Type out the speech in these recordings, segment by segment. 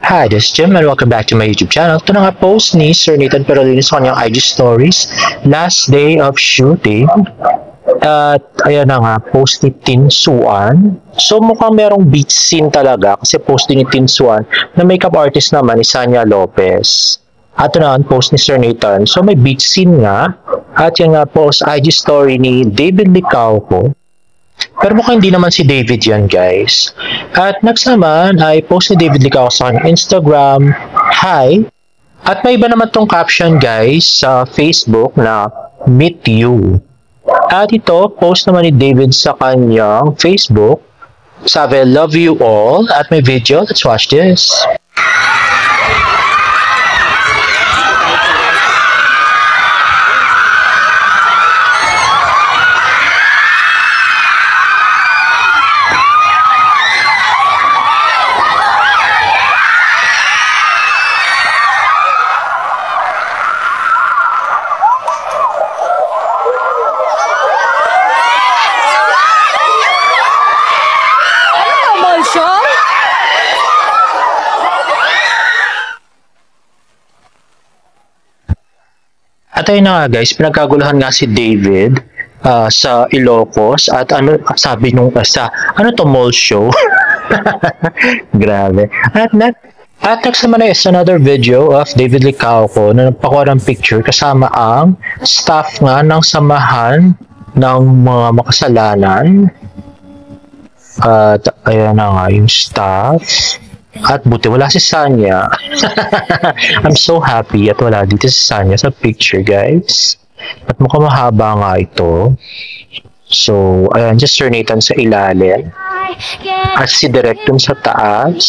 Hi, this is Jim and welcome back to my YouTube channel. Ito na nga post ni Sir Nathan Perolini sa kanyang IG stories. Last day of shooting. At ayan na nga, post ni Tin Suan. So mukhang merong beach scene talaga kasi post din ni Tin Suan na makeup artist naman ni Sanya Lopez. At ito na ang post ni Sir Nathan. So may beach scene nga. At yan nga post IG story ni David Licauco. Pero mukhang hindi naman si David yan, guys. At next naman ay post ni David Licauco sa kanyang Instagram. Hi! At may iba naman tong caption, guys, sa Facebook na Meet You. At ito, post naman ni David sa kanyang Facebook. Sabi, love you all. At may video. Let's watch this. At ayun na nga guys, pinagkaguluhan nga si David sa Ilocos at ano sabi nung ano to, mall show? Grabe. At next naman is another video of David Licauco na nagpakuha ng picture kasama ang staff nga ng samahan ng mga makasalanan. At ayan na nga yung staff. At buti wala si Sanya. I'm so happy at wala dito si Sanya sa picture, guys. At mukhang mahaba nga ito. So, ayan, just Sir Nathan sa ilalim. At si Direk dun sa taas.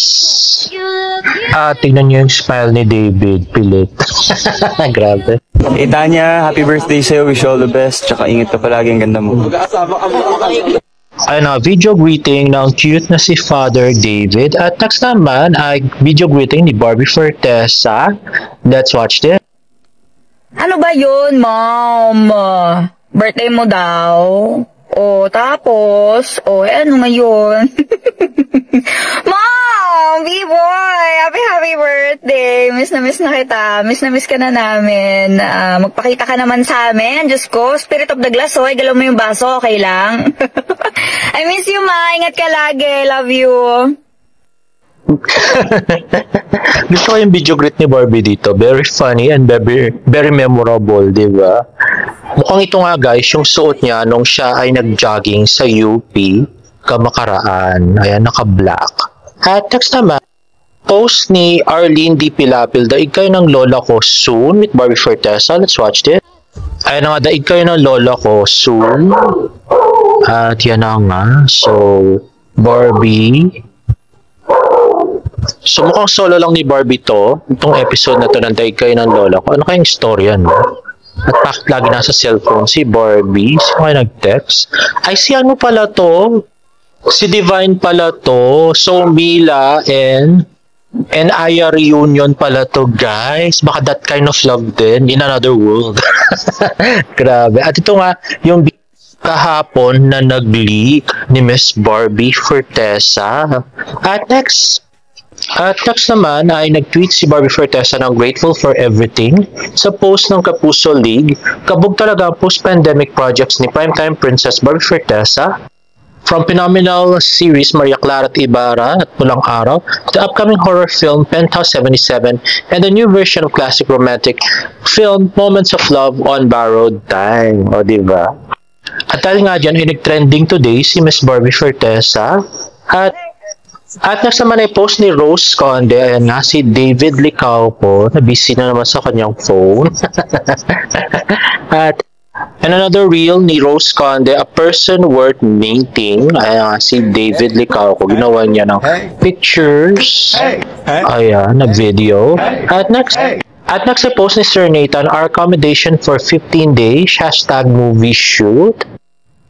At tignan nyo yung smile ni David. Pilit. Grabe. Hey Tanya, happy birthday sa'yo. Wish you all the best. Tsaka ingat ka palagi, ang ganda mo. Ayun na, video greeting ng cute na si Father David. At next naman ay video greeting ni Barbie Fortesa. Let's watch this. Ano ba yun, Mom? Birthday mo daw? O, tapos? O, ano ngayon? Mom! B-boy! Happy birthday! Miss na kita. Miss na ka na namin. Magpakita ka naman sa amin. Diyos ko, spirit of the glass, oy. Galaw mo yung baso, okay lang? I miss you, Ma. Ingat ka lagi. Love you. Gusto ko yung video greet ni Barbie dito. Very funny and very memorable, di ba? Mukhang ito nga guys, yung suot niya nung siya ay nag-jogging sa UP kamakaraan. Ayan, naka-black. At next naman, post ni Arlene D. Pilapil, daig kayo ng lola ko soon with Barbie Fortesa. Let's watch this. Ayan nga, daig kayo ng lola ko soon. At yan na nga. So, Barbie. So, mukhang solo lang ni Barbie to. Itong episode na to ng daig kayo ng lola ko. Ano kayong storya, no? At bakit lagi nasa cellphone si Barbie? Sino kayo nag-text? Ay, si ano pala to? Si Divine pala to. So, Mila and Aya reunion pala to, guys. Baka that kind of love din in another world. Grabe. At ito nga, yung kahapon na nag-leak ni Miss Barbie Fortesa. At next naman ay nag-tweet si Barbie Fortesa ng grateful for everything sa post ng Kapuso League. Kabog talaga ang post-pandemic projects ni Primetime Princess Barbie Fortesa. From phenomenal series Maria Clara at Ibarra at Pulang Araw, to the upcoming horror film Penthouse 77, and the new version of classic romantic film Moments of Love on Borrowed Time. O, diba? At dahil nga dyan, ay nag-trending today si Miss Barbie Fortesa. At next naman ay post ni Rose Conde, ayan nga, si David Licauco, na busy na naman sa kanyang phone. And another reel ni Rose Conde, a person worth meeting. Ayan nga, si David Licauco, ginawa niya ng pictures. Ayan, na video. At next ay post ni Sir Nathan, our accommodation for 15 days, hashtag movie shoot.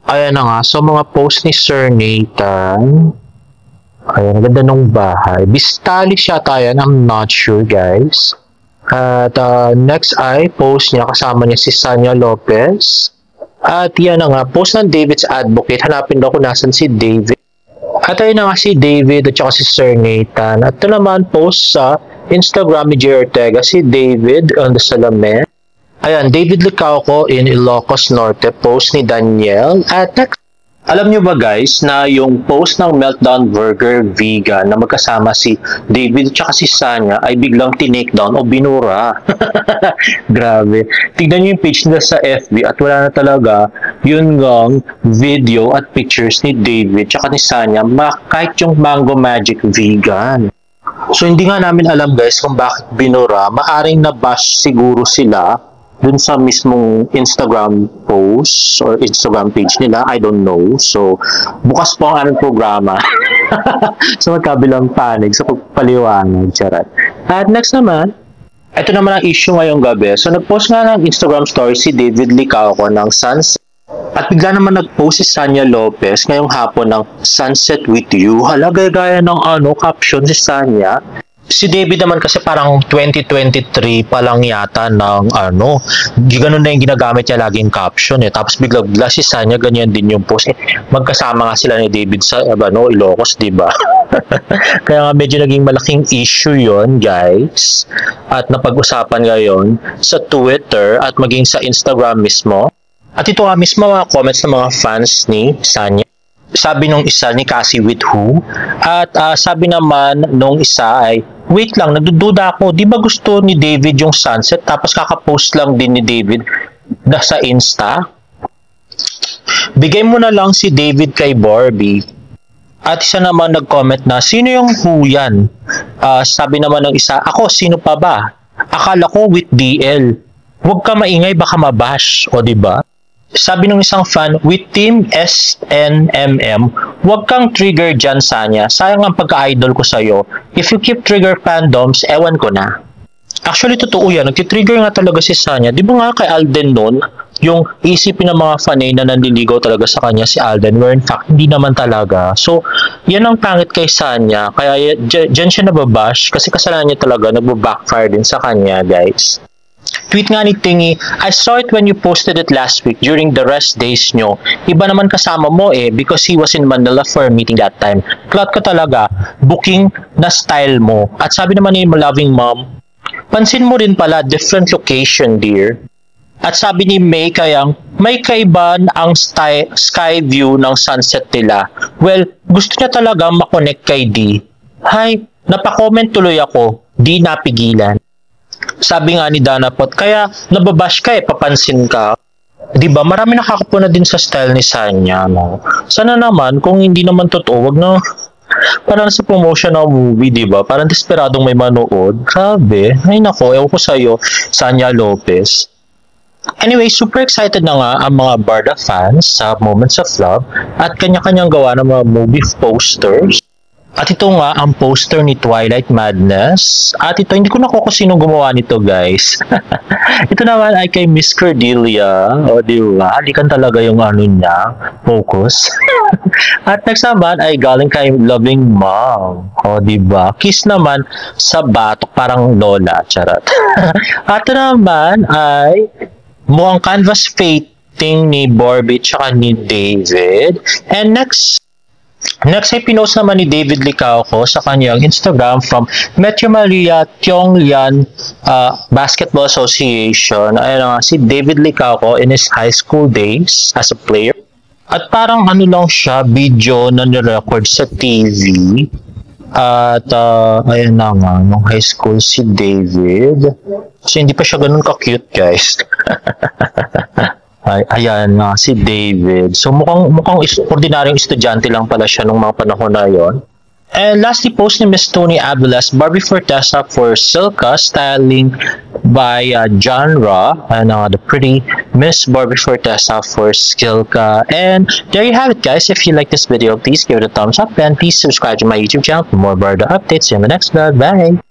Ayan na nga, so mga post ni Sir Nathan. Ayan, ganda nung bahay. Bistali siya tayo, I'm not sure, guys. At next ay post niya, kasama niya si Sanya Lopez. At yan na nga, post ng David's Advocate. Hanapin daw kung nasan si David. At ayun na nga si David at saka si Sir Nathan. At ito naman post sa Instagram ni J. Ortega, si David on the Salamin. Ayan, David Licauco in Ilocos Norte, post ni Daniel. At next, alam nyo ba guys na yung post ng Meltdown Burger Vegan na magkasama si David at si Sanya ay biglang tinake down o binura. Grabe. Tignan nyo yung page nila sa FB at wala na talaga yun ngang video at pictures ni David at ni Sanya kahit yung Mango Magic Vegan. So hindi nga namin alam guys kung bakit binura. Maaring na-bash siguro sila dun sa mismong Instagram post or Instagram page nila, I don't know. So, bukas po ang aming programa sa magkabilang panig sa pagpaliwanag. Charat. At next naman, ito naman ang issue ngayong gabi. So, nag-post nga ng Instagram story si David Licauco ng Sunset. At bigla naman nag-post si Sanya Lopez ngayong hapon ng Sunset with You. Hala, gaya ng caption si Sanya. Si David naman kasi parang 2023 pa lang yata ng ganun na yung ginagamit niya laging caption eh. Tapos bigla si Sanya ganyan din yung post. Magkasama nga sila ni David sa Ilocos, di ba? Kaya nga medyo naging malaking issue yon guys. At napag-usapan ngayon sa Twitter at maging sa Instagram mismo. At ito nga mismo mga comments ng mga fans ni Sanya. Sabi nung isa ni Cassie with who? At sabi naman nung isa ay, wait lang, nagdududa ako, di ba gusto ni David yung Sunset tapos kakapost lang din ni David sa Insta? Bigay mo na lang si David kay Barbie. At isa naman nag-comment na, sino yung who yan? Sabi naman ng isa, ako, sino pa ba? Akala ko with DL. Huwag ka maingay, baka mabash, o di ba? Sabi ng isang fan, with Team SNMM, huwag kang trigger dyan, Sanya. Sayang ang pagka-idol ko sa'yo. If you keep trigger fandoms, ewan ko na. Actually, totoo yan. Nagtitrigger nga talaga si Sanya. Di ba nga kay Alden noon, yung isipin ng mga fanay na nanliligaw talaga sa kanya si Alden, where in fact, hindi naman talaga. So, yan ang pangit kay Sanya. Kaya dyan siya nababash kasi kasalanan niya talaga, nagbo-backfire din sa kanya, guys. Tweet nga ni Tingy, I saw it when you posted it last week during the rest days nyo. Iba naman kasama mo because he was in Manila for a meeting that time. Clout ka talaga, booking na style mo. At sabi naman ni Loving Mom, pansin mo rin pala, different location dear. At sabi ni May kayang, may kaiban ang sky view ng sunset nila. Well, gusto niya talaga makonect kay D. Hi, napakomment tuloy ako, di napigilan. Sabi nga ni Dana Pot, kaya nababash ka papansin ka. Diba, marami nakakapuna din sa style ni Sanya, no? Sana naman, kung hindi naman totoo, wag na, parang sa promotion ng movie, diba? Parang desperadong may manood. Grabe. Ay nako, ewan ko sa'yo, Sanya Lopez. Anyway, super excited na nga ang mga Barda fans sa Moments of Love at kanya-kanyang gawa ng mga movie posters. At ito nga ang poster ni Twilight Madness. At ito, hindi ko nakuha kung sino gumawa nito, guys. Ito naman ay kay Miss Cordelia. O, diba? Halikan talaga yung niya. Focus. At next naman ay galing kay Loving Mom. O, diba? Kiss naman sa batok, parang lola. Charot. At ito naman ay mukhang canvas painting ni Barbie tsaka ni David. And next ay pinost naman ni David Licauco sa kanyang Instagram from Metro Maria Tionglian Basketball Association. Ayun nga, si David Licauco in his high school days as a player. At parang lang siya, video na nirecord sa TV. At ayun na nga, nung high school si David. So hindi pa siya ganun ka-cute, guys. Ayan nga, si David. So mukhang ordinaryong estudyante lang pala siya nung mga panahon na yon. And lastly, post ni Miss Tony Aviles, Barbie Fortesa for Silka, styling by genre, and the pretty Miss Barbie Fortesa for Silka. And there you have it, guys. If you like this video, please give it a thumbs up and please subscribe to my YouTube channel for more Barda updates. See you in the next vlog. Bye!